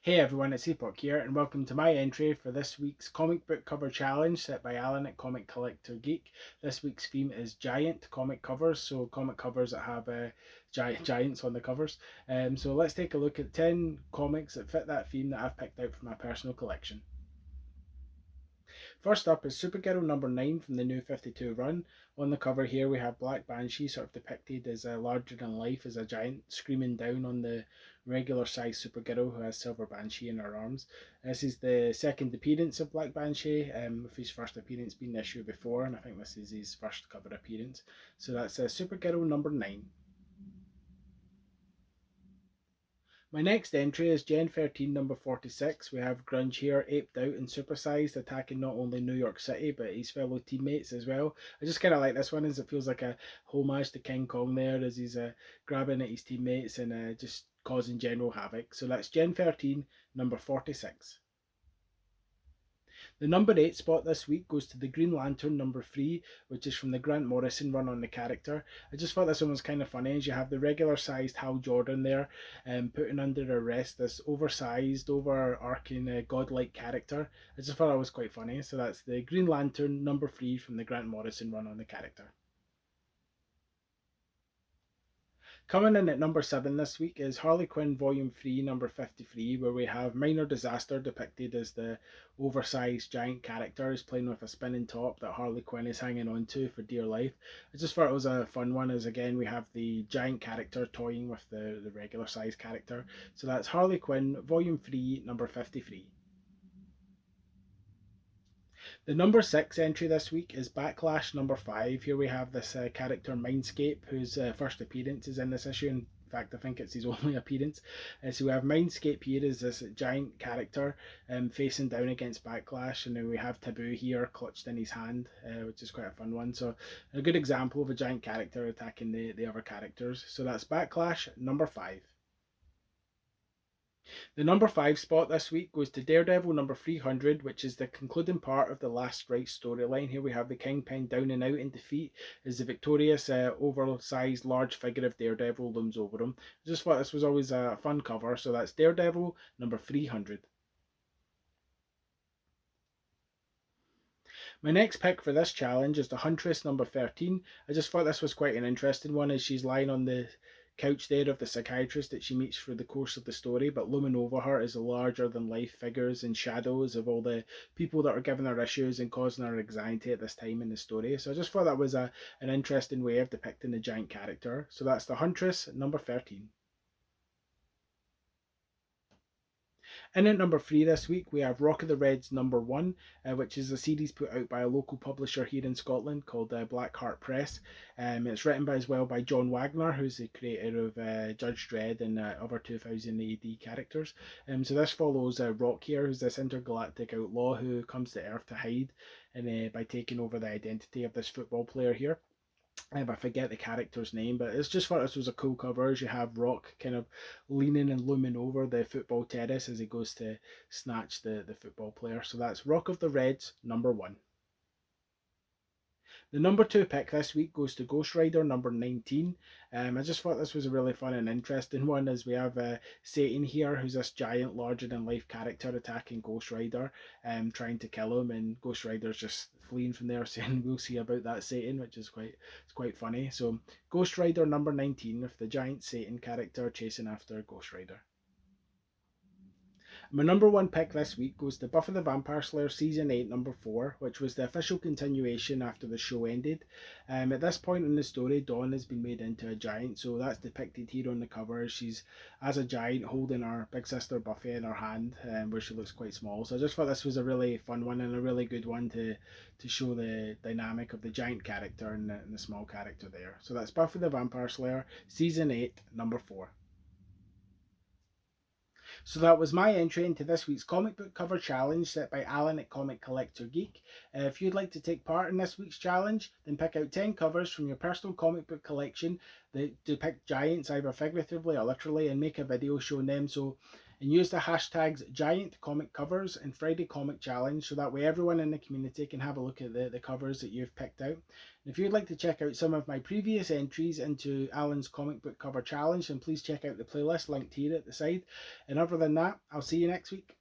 Hey everyone, it's Epoch here, and welcome to my entry for this week's comic book cover challenge set by Alan at Comic Collector Geek. This week's theme is giant comic covers, so comic covers that have giants on the covers. So let's take a look at 10 comics that fit that theme that I've picked out from my personal collection. First up is Supergirl number 9 from the New 52 run. On the cover here we have Black Banshee sort of depicted as a larger than life, as a giant screaming down on the regular sized Supergirl who has Silver Banshee in her arms. This is the second appearance of Black Banshee, with his first appearance being the issue before, and I think this is his first cover appearance. So that's Supergirl number 9. My next entry is Gen 13 number 46. We have Grunge here, aped out and supersized, attacking not only New York City but his fellow teammates as well. I just kind of like this one as it feels like a homage to King Kong there as he's grabbing at his teammates and just causing general havoc. So that's Gen 13 number 46. The number 8 spot this week goes to the Green Lantern number 3, which is from the Grant Morrison run on the character. I just thought this one was kind of funny as you have the regular sized Hal Jordan there putting under arrest this oversized, overarching, godlike character. I just thought that was quite funny. So that's the Green Lantern number 3 from the Grant Morrison run on the character. Coming in at number 7 this week is Harley Quinn Volume 3, number 53, where we have Minor Disaster depicted as the oversized giant character is playing with a spinning top that Harley Quinn is hanging on to for dear life. I just thought it was a fun one, as again we have the giant character toying with the regular sized character. So that's Harley Quinn Volume 3, number 53. The number 6 entry this week is Backlash number 5. Here we have this character Mindscape, whose first appearance is in this issue. In fact, I think it's his only appearance. So we have Mindscape here as this giant character facing down against Backlash, and then we have Taboo here clutched in his hand, which is quite a fun one. So a good example of a giant character attacking the other characters. So that's Backlash number 5. The number 5 spot this week goes to Daredevil number 300, which is the concluding part of the Last Strike storyline. Here we have the Kingpin down and out in defeat as the victorious, oversized, large figure of Daredevil looms over him. I just thought this was always a fun cover, so that's Daredevil number 300. My next pick for this challenge is the Huntress number 13. I just thought this was quite an interesting one as she's lying on the couch there of the psychiatrist that she meets through the course of the story, but looming over her is the larger than life figures and shadows of all the people that are giving her issues and causing her anxiety at this time in the story. So I just thought that was an interesting way of depicting the giant character. So that's the Huntress number 13. In at number 3 this week, we have Rock of the Reds number 1, which is a series put out by a local publisher here in Scotland called Black Heart Press. It's written by as well by John Wagner, who's the creator of Judge Dredd and other 2000 AD characters. So this follows Rock here, who's this intergalactic outlaw who comes to Earth to hide and by taking over the identity of this football player here. I forget the character's name, but it's just thought this was a cool cover as you have Rock kind of leaning and looming over the football terrace as he goes to snatch the football player. So that's Rock of the Reds number 1. The number 2 pick this week goes to Ghost Rider number 19. I just thought this was a really fun and interesting one as we have Satan here, who's this giant, larger than life character attacking Ghost Rider, trying to kill him, and Ghost Rider's just fleeing from there, saying we'll see about that Satan, which is quite funny. So Ghost Rider number 19 with the giant Satan character chasing after Ghost Rider. My number 1 pick this week goes to Buffy the Vampire Slayer Season 8, number 4, which was the official continuation after the show ended. At this point in the story, Dawn has been made into a giant, so that's depicted here on the cover. She's as a giant holding her big sister Buffy in her hand, where she looks quite small. So I just thought this was a really fun one and a really good one to show the dynamic of the giant character and the small character there. So that's Buffy the Vampire Slayer Season 8, number 4. So that was my entry into this week's comic book cover challenge set by Alan at Comic Collector Geek. If you'd like to take part in this week's challenge, then pick out 10 covers from your personal comic book collection that depict giants either figuratively or literally and make a video showing them. So and use the hashtags Giant Comic Covers and Friday Comic Challenge so that way everyone in the community can have a look at the covers that you've picked out. And if you'd like to check out some of my previous entries into Alan's comic book cover challenge, then please check out the playlist linked here at the side. And other than that, I'll see you next week.